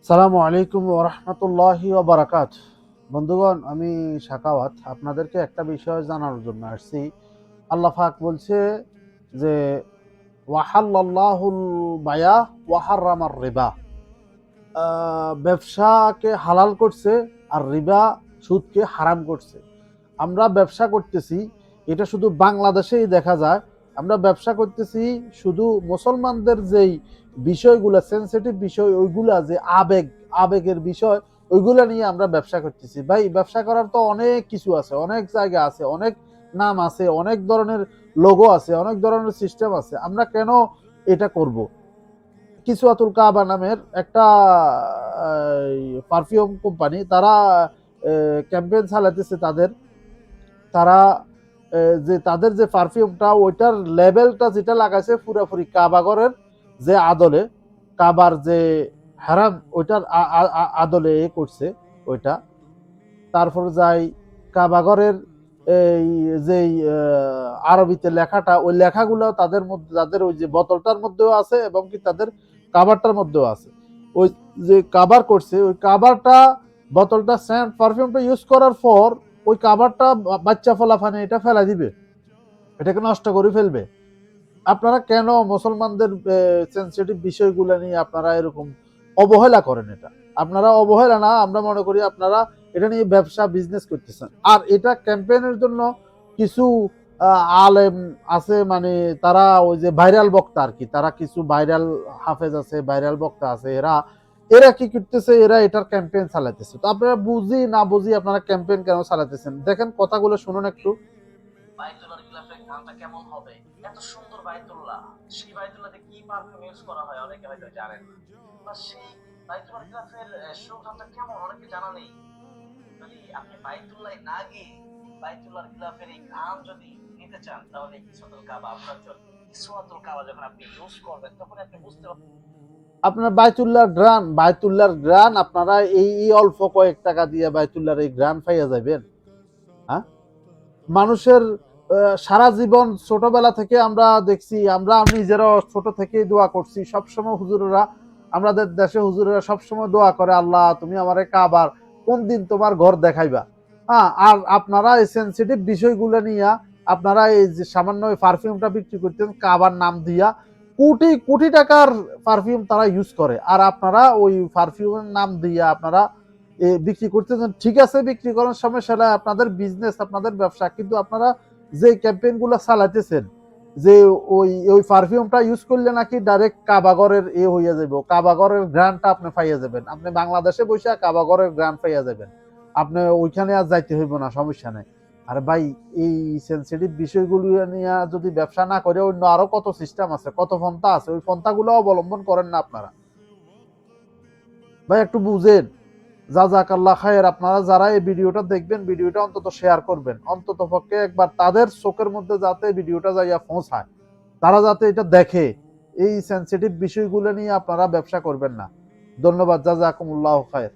সালামু আলাইকুম ওয়া রাহমাতুল্লাহি ওয়া বারাকাতুহু। বন্ধুগণ, আমি সাখাওয়াত আপনাদেরকে একটা বিষয় জানানোর জন্য আসছি। আল্লাহ পাক বলছে যে ওয়াহাল্লাল্লাহুল বায়া ওয়া হাররামার রিবা। ব্যবসাকে হালাল করছে আর রিবা সুদকে হারাম করছে। আমরা ব্যবসা করতেছি, এটা শুধু বাংলাদেশেই দেখা যায়। আমরা ব্যবসা করতেছি শুধু মুসলমানদের যেই বিষয়গুলো সেন্সিটিভ বিষয়, ওইগুলা যে আবেগের বিষয়, ওইগুলা নিয়ে আমরা ব্যবসা করতেছি। ভাই, ব্যবসা করার তো অনেক কিছু আছে, অনেক জায়গা আছে, অনেক নাম আছে, অনেক ধরনের লোগো আছে, অনেক ধরনের সিস্টেম আছে। আমরা কেন এটা করব? কিসওয়াতুল কাবা নামের একটা পারফিউম কোম্পানি, তারা ক্যাম্পেইন চালাতেছে। তারা যে তাদের যে পারফিউমটা, ওইটার লেভেলটা যেটা লাগাইছে পুরোপুরি কাবাগরের যে আদলে, কাবার যে হারাম ওইটার আদলে করছে ওইটা। তারপর যাই কাবাগরের এই যে আরবিতে লেখাটা, ওই লেখাগুলো তাদের মধ্যে, তাদের ওই যে বোতলটার মধ্যেও আছে এবং কি তাদের কাবারটার মধ্যেও আছে। ওই যে কাবার করছে, ওই কাবারটা, বোতলটা, সেন্ট পারফিউমটা ইউজ করার পর ওই কাবারটা বাচ্চা ফলাফানে এটা ফেলা দিবে, এটাকে নষ্ট করে ফেলবে। আপনারা কেন মুসলমানদের সেন্সিটিভ বিষয়গুলো নিয়ে আপনারা এরকম অবহেলা করেন? এটা আপনারা অবহেলা না, আমরা মনে করি আপনারা এটা নিয়ে ব্যবসা বিজনেস করতেছেন। আর এটা ক্যাম্পেইনের জন্য কিছু আলেম আছে, মানে তারা ওই যে ভাইরাল বক্তা আর কি, তারা কিছু ভাইরাল হাফেজ আছে, ভাইরাল বক্তা আছে, এরা এরা কি করতেছে, এরা এটার ক্যাম্পেইন চালাতেছে। তো আপনারা বুঝি না বুঝি আপনারা ক্যাম্পেইন কেন চালাতেছেন? দেখেন, কথাগুলো শুনুন একটু। বাইতুল্লাহর গিলাফের ঘ্রাণটা কেমন হবে? এত সুন্দর বাইতুল্লাহ, সেই বাইতুল্লাহতে কি পারফিউম ইউজ করা হয় অনেকে হয়তো জানেন না, বা সেই বাইতুল্লাহর গিলাফের সুঘ্রাণটা কেমন অনেকে জানা নেই। যদি আপনি বাইতুল্লাহ না গিয়ে বাইতুল্লাহর গিলাফের এই ঘ্রাণ যদি নিতে চান, তাহলে কিসওয়াতুল কাবা আপনার জন্য। কিসওয়াতুল কাবা যখন আপনি ইউজ করবেন, তখন আপনি বুঝতে পারবেন আপনার বাইতুল্লাহর গ্রান আপনারা এই অল্প কয়েক টাকা দিয়ে বাইতুল্লাহর এই গ্রান পাইয়া যাবেন? হ্যাঁ, মানুষের সারা জীবন ছোটবেলা থেকে আমরা দেখছি, আমরা নিজেরাও ছোট থেকেই দোয়া করছি সবসময়। হুজুরেরা, আমাদের দেশে হুজুরেরা সবসময় দোয়া করে, আল্লাহ তুমি আমারে কাবার কোন দিন তোমার ঘর দেখাইবা। হ্যাঁ, আর আপনারা এই সেন্সিটিভ বিষয়গুলো নিয়ে আপনারা এই যে সামান্য পারফিউমটা বিক্রি করতেন কাবার নাম দিয়া, কোটি কোটি টাকার পারফিউম তারা ইউজ করে, আর আপনারা ওই পারফিউমের নাম দিয়া আপনারা বিক্রি করতেছেন। ঠিক আছে, বিক্রি করার সমস্যা নাই, আপনাদের বিজনেস, আপনাদের ব্যবসা, কিন্তু আপনারা যে ক্যাম্পেইন গুলো চালাইতেছেন, যে ওই ওই পারফিউমটা ইউজ করলে নাকি ডাইরেক্ট কাবাগরের হইয়া যাবে, কাবাগরের গ্রান্টটা আপনি পাইয়া যাবেন, আপনি বাংলাদেশে বসে কাবাগরের গ্রান্ট পাইয়া যাবেন, আপনি ওইখানে আর যাইতে হইব না, সমস্যা নেই। আর ভাই, এই সেন্সিটিভ বিষয়গুলো নিয়ে যদি ব্যবসা না করে, অন্য আরো কত সিস্টেম আছে, কত পন্থা আছে, ওই পন্থাগুলো অবলম্বন করেন না আপনারা? ভাই, একটু বুঝেন। জাযাকাল্লাহ খায়ের। আপনারা যারা এই ভিডিওটা দেখবেন, ভিডিওটা অন্তত শেয়ার করবেন, অন্তত পক্ষে একবার তাদের চোখের মধ্যে যাতে ভিডিওটা যাইয়া পৌঁছায়, তারা যাতে এটা দেখে। এই সেন্সিটিভ বিষয়গুলো নিয়ে আপনারা ব্যবসা করবেন না। ধন্যবাদ। জাযাকুমুল্লাহ খায়ের।